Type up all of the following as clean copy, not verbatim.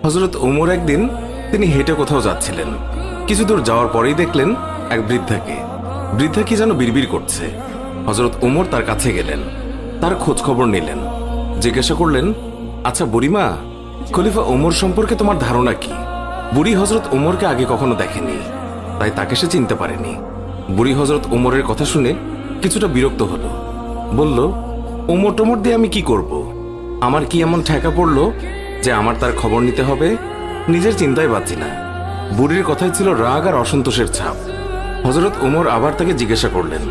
হযরত ওমর একদিন তিনি হেঁটে কোথাও যাচ্ছিলেন। কিছু দূর যাওয়ার পরেই দেখলেন এক বৃদ্ধা কি যেন বিড়বিড় করছে। হযরত ওমর তার কাছে গেলেন, তার খোঁজ খবর নিলেন, জিজ্ঞাসা করলেন, আচ্ছা বুড়িমা, খলিফা ওমর সম্পর্কে তোমার ধারণা কি? বুড়ি হযরত ওমরকে আগে কখনো দেখেনি, তাই তাকে সে চিনতে পারেনি। বুড়ি হযরত ওমরের কথা শুনে কিছুটা বিরক্ত হলো, বলল, ওমর টোমর দিয়ে আমি কি করব? আমার কি এমন ঠেকা পড়লো যে আমার তার খবর নিতে হবে? নিজের চিন্তায় বাঁচি না। বুড়ির কথাই ছিল রাগ আর অসন্তোষের ছাপ। হযরত ওমর আবার তাকে জিজ্ঞাসা করলেন,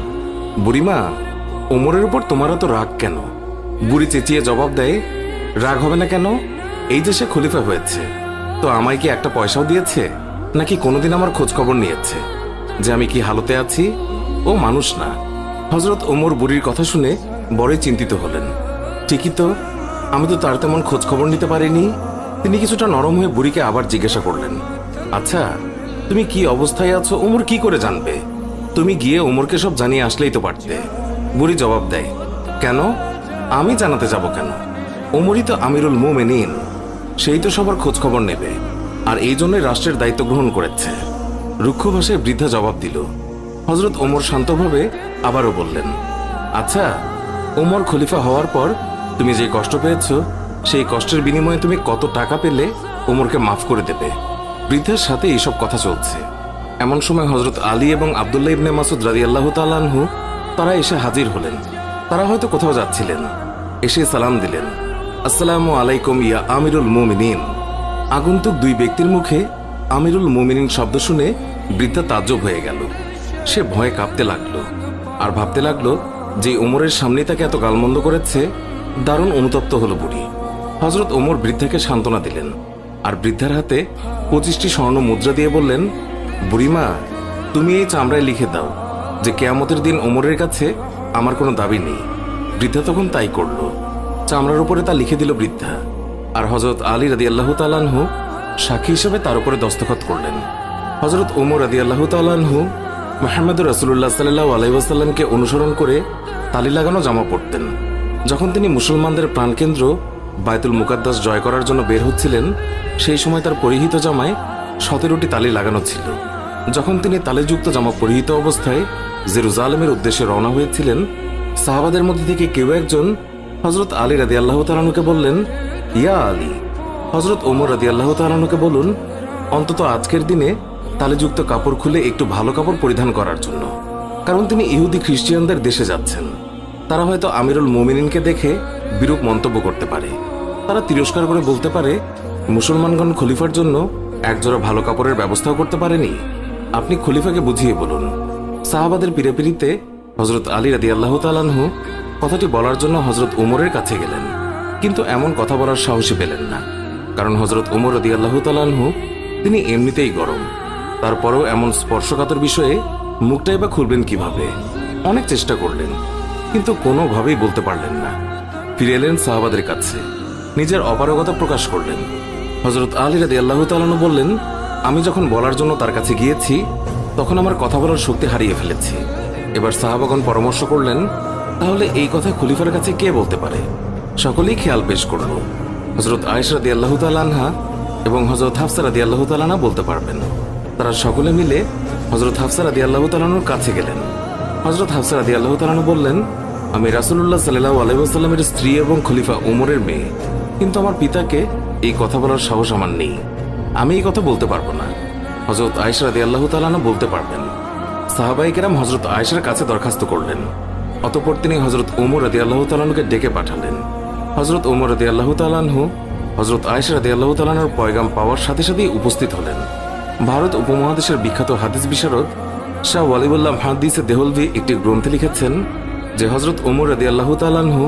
বুড়িমা, ওমরের উপর তোমার এত রাগ কেন? বুড়ি চেঁচিয়ে জবাব দেয়, রাগ হবে না কেন? এই যে সে খলিফা হয়েছে, তো আমায় কি একটা পয়সাও দিয়েছে? নাকি কোনোদিন আমার খোঁজ খবর নিয়েছে যে আমি কি হালতে আছি? ও মানুষ না। হযরত ওমর বুড়ির কথা শুনে বড়ই চিন্তিত হলেন। ঠিকই তো, আমি তো তার তেমন খোঁজ খবর নিতে পারিনি। তিনি কিছুটা নরম হয়ে বুড়িকে আবার জিজ্ঞাসা করলেন, আচ্ছা, তুমি কি অবস্থায় আছো ওমর কি করে জানবে? তুমি গিয়ে ওমরকে সব জানিয়ে আসলেই তো পারতে। বুড়ি জবাব দেয়, কেন? আমি জানাতে যাব কেন? ওমরই তো আমিরুল মুমিনিন, সেই তো সবার খোঁজ খবর নেবে, আর এই জন্যই রাষ্ট্রের দায়িত্ব গ্রহণ করেছে। রুক্ষ ভাষায় বৃদ্ধা জবাব দিল। হযরত ওমর শান্তভাবে আবারও বললেন, আচ্ছা, ওমর খলিফা হওয়ার পর তুমি যে কষ্ট পেয়েছ, সেই কষ্টের বিনিময়ে তুমি কত টাকা পেলে ওমরকে মাফ করে দেবে? বৃদ্ধার সাথে এইসব কথা চলছে। এমন সময় হযরত আলী এবং আব্দুল্লাহ ইবনে মাসউদ রাদিয়াল্লাহু তাআলা আনহু তারা এসে হাজির হলেন। তারা হয়তো কোথাও যাচ্ছিলেন। এসে সালাম দিলেন, আসসালামু আলাইকুম ইয়া আমিরুল মুমিনিন। আগন্তুক দুই ব্যক্তির মুখে আমিরুল মুমিনিন শব্দ শুনে বৃদ্ধা তাজ্জব হয়ে গেল। সে ভয়ে কাঁপতে লাগলো আর ভাবতে লাগলো যে ওমরের সামনে তাকে এত গালমন্দ করেছে। দারুণ অনুতপ্ত হলো বুড়ি। হযরত ওমর বৃদ্ধাকে সান্ত্বনা দিলেন আর বৃদ্ধার হাতে 25টি স্বর্ণ মুদ্রা দিয়ে বললেন, বুড়িমা, তুমি এই চামড়ায় লিখে দাও যে কিয়ামতের দিন ওমরের কাছে আমার কোনো দাবি নেই। বৃদ্ধা তখন তাই করল। চামড়ার উপরে তা লিখে দিল বৃদ্ধা, আর হযরত আলী রাদিয়াল্লাহু তাআলা আনহু সাক্ষী হিসেবে তার উপরে দস্তখত করলেন। হযরত ওমর রাদিয়াল্লাহু তাআলা আনহু মুহাম্মদুর রাসূলুল্লাহ সাল্লাল্লাহু আলাইহি ওয়াসাল্লামকে অনুসরণ করে তালি লাগানো জামা পরতেন। যখন তিনি মুসলমানদের প্রাণকেন্দ্র বায়তুল মুকাদ্দাস জয় করার জন্য বের হচ্ছিলেন, সেই সময় তার পরিহিত জামায় 17টি তালি লাগানো ছিল। যখন তিনি তালিযুক্ত জামা পরিহিত অবস্থায় জেরুজালেমের উদ্দেশ্যে রওনা হয়েছিলেন, সাহাবাদের মধ্যে থেকে কেউ একজন হযরত আলী রাদিয়াল্লাহু তাআলা আনহুকে বললেন, ইয়া আলী, হযরত ওমর রাদিয়াল্লাহু তাআলা আনহুকে বলুন অন্তত আজকের দিনে তালিযুক্ত কাপড় খুলে একটু ভালো কাপড় পরিধান করার জন্য, কারণ তিনি ইহুদি খ্রিস্টানদের দেশে যাচ্ছেন। তারা হয়তো আমিরুল মুমিনিনকে দেখে বিরূপ মন্তব্য করতে পারে। তারা তিরস্কার করে বলতে পারে, মুসলমানগণ খলিফার জন্য একজোড়া ভালো কাপড়ের ব্যবস্থাও করতে পারেনি। আপনি খলিফাকে বুঝিয়ে বলুন। সাহাবাদের পিড়াপিড়িতে হযরত আলী রাদিয়াল্লাহু তাআলা আনহু কথাটি বলার জন্য হযরত ওমরের কাছে গেলেন, কিন্তু এমন কথা বলার সাহসী পেলেন না, কারণ হযরত ওমর রাদিয়াল্লাহু তাআলা আনহু তিনি এমনিতেই গরম। তারপরেও এমন স্পর্শকাতর বিষয়ে মুখটাই বা খুলবেন কিভাবে? অনেক চেষ্টা করলেন, কিন্তু কোনোভাবেই বলতে পারলেন না। ফিরে এলেন সাহাবাদের কাছে, নিজের অপারগতা প্রকাশ করলেন। হযরত আলী রাদিয়াল্লাহু তাআলা আনহু বললেন, আমি যখন বলার জন্য তার কাছে গিয়েছি, তখন আমার কথা বলার শক্তি হারিয়ে ফেলেছি। এবার সাহাবাগণ পরামর্শ করলেন, তাহলে এই কথা খলিফার কাছে কে বলতে পারে? সকলেই খেয়াল পেশ করল, হযরত আয়েশা রাদিয়াল্লাহু তাআলা আনহা এবং হযরত হাফসা রাদিয়াল্লাহু তাআলা আনহা বলতে পারবেন। তারা সকলে মিলে হযরত হাফসা রাদিয়াল্লাহু তাআলা আনহুর কাছে গেলেন। হযরত হাফসা রাদিয়াল্লাহু তাআলা আনহু বললেন, আমি রাসূলুল্লাহ সাল্লাল্লাহু আলাইহি ওয়াসাল্লামের স্ত্রী এবং খলিফা ওমরের মেয়ে, কিন্তু আমার পিতাকে এই কথা বলার সাহস আমার নেই। আমি এই কথা বলতে পারবো না। হযরত আয়েশা রাদিয়াল্লাহু তাআলা আনহা বলতে পারবেন। সাহাবায়ে কেরাম হযরত আয়েশার কাছে দরখাস্ত করলেন। অতঃপর তিনি হযরত ওমর রাদিয়াল্লাহু তাআলা আনহুকে ডেকে পাঠালেন। হযরত ওমর রাদিয়াল্লাহু তাআলা আনহু হযরত আয়েশা রাদিয়াল্লাহু তাআলা আনহার পয়গাম পাওয়ার সাথে সাথেই উপস্থিত হলেন। ভারত উপমহাদেশের বিখ্যাত হাদিস বিশারদ শাহ ওয়ালিউল্লাহ মুহাদ্দিস দেহলভি একটি গ্রন্থে লিখেছেন যে হযরত ওমর রাদিয়াল্লাহু তাআলা আনহু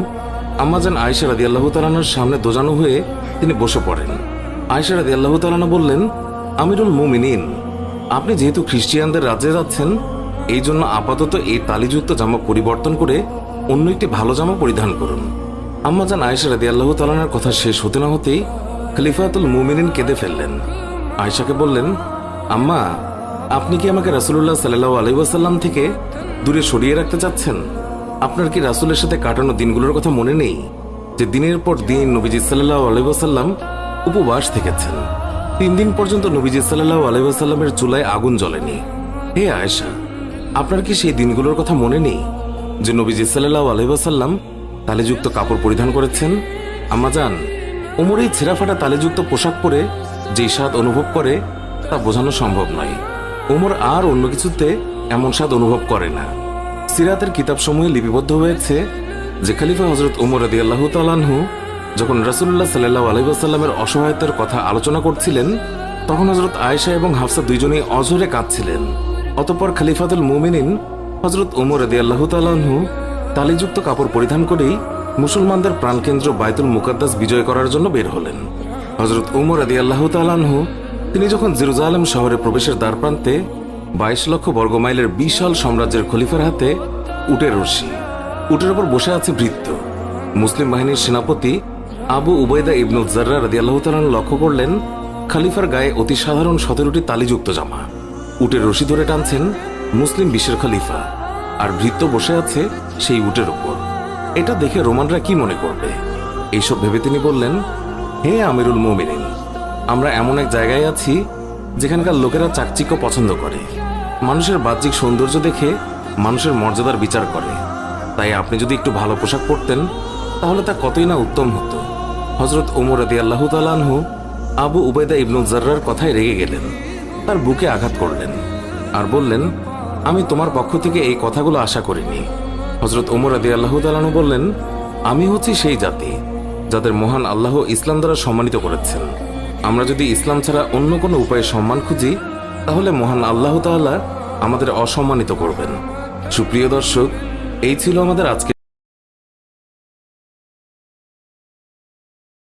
আম্মাজান আয়েশা রাদিয়াল্লাহু তাআলা আনহার সামনে দোজানো হয়ে তিনি বসে পড়েন। আয়েশা রাদিয়াল্লাহু তাআলা আনহা বললেন, আমিরুল মুমিনিন, আপনি যেহেতু খ্রিস্টিয়ানদের রাজ্যে যাচ্ছেন, এই জন্য আপাতত এই তালিযুক্ত জামা পরিবর্তন করে অন্য একটি ভালো জামা পরিধান করুন। আম্মাজান আয়েশা রাদিয়াল্লাহু তাআলা আনহার কথা শেষ হতে না হতেই খলিফাতুল মুমিনিন কেঁদে ফেললেন। আয়েশাকে বললেন, আম্মা, আপনি কি আমাকে রাসূলুল্লাহ সাল্লাল্লাহু আলাইহি ওয়াসাল্লাম থেকে দূরে সরিয়ে রাখতে চাচ্ছেন? আপনার কি রাসূলের সাথে কাটানো দিনগুলোর কথা মনে নেই, যে দিনের পর দিন নবীজি সাল্লাল্লাহু আলাইহি ওয়াসাল্লাম উপবাস থেকেছেন। 3 দিন পর্যন্ত নবীজি সাল্লাল্লাহু আলাইহি ওয়াসাল্লামের চুলায় আগুন জ্বলেনি। হে আয়েশা, আপনার কি সেই দিনগুলোর কথা মনে নেই যে নবীজি সাল্লাল্লাহু আলাইহি ওয়াসাল্লাম তালেযুক্ত কাপড় পরিধান করেছেন? আম্মাজান, ওমর এই ছেঁড়াফাটা তালেযুক্ত পোশাক পরে যেই স্বাদ অনুভব করে তা বোঝানো সম্ভব নয়। ওমর আর অন্য কিছুতে এমন স্বাদ অনুভব করে না। সিরাতের কিতাবসমূহে লিপিবদ্ধ হয়েছে যে খলিফা হযরত ওমর রাদিয়াল্লাহু তাআলা আনহু যখন রাসূলুল্লাহ সাল্লাল্লাহু আলাইহি ওয়াসাল্লামের অসহায়তার কথা আলোচনা করছিলেন, তখন হযরত আয়েশা এবং হাফসা দুইজনেই অঝরে কাঁদছিলেন। অতঃপর খলিফাতুল মুমিনিন হযরত ওমর রাদিয়াল্লাহু তাআলা আনহু তালিযুক্ত কাপড় পরিধান করেই মুসলমানদের প্রাণকেন্দ্র বাইতুল মুকাদ্দাস বিজয় করার জন্য বের হলেন। হযরত ওমর রাদিয়াল্লাহু তাআলা আনহু তিনি যখন জেরুজালেম শহরে প্রবেশের দ্বারপ্রান্তে 22 লক্ষ বর্গমাইলের বিশাল সাম্রাজ্যের খলিফার হাতে উটের রশি, উটের ওপর বসে আছে ভৃত্য, মুসলিম বাহিনীর সেনাপতি আবু উবাইদা ইবনুল জাররা রাদিয়াল্লাহু তাআলা লক্ষ্য করলেন খলিফার গায়ে অতি সাধারণ 17টি তালিযুক্ত জামা। উটের রশি ধরে টানছেন মুসলিম বিশ্বের খলিফা, আর ভৃত্য বসে আছে সেই উটের উপর। এটা দেখে রোমানরা কি মনে করবে? এইসব ভেবে তিনি বললেন, হে আমিরুল মুমিনিন, আমরা এমন এক জায়গায় আছি যেখানকার লোকেরা চাকচিক্য পছন্দ করে, মানুষের বাহ্যিক সৌন্দর্য দেখে মানুষের মর্যাদার বিচার করে। তাই আপনি যদি একটু ভালো পোশাক পরতেন তাহলে তা কতই না উত্তম হতো। হযরত ওমর রাদিয়াল্লাহু তাআলা আনহু আবু উবাইদা ইবনুল জাররার কথায় রেগে গেলেন, তার বুকে আঘাত করলেন আর বললেন, আমি তোমার পক্ষ থেকে এই কথাগুলো আশা করিনি। হযরত ওমর রাদিয়াল্লাহু তাআলা আনহু বললেন, আমি হচ্ছি সেই জাতি যাদের মহান আল্লাহ ইসলাম দ্বারা সম্মানিত করেছেন। আমরা যদি ইসলাম ছাড়া অন্য কোনো উপায়ে সম্মান খুঁজি তাহলে মহান আল্লাহ তাআলা আমাদের অসম্মানিত করবেন। সুপ্রিয় দর্শক, এই ছিল আমাদের আজকে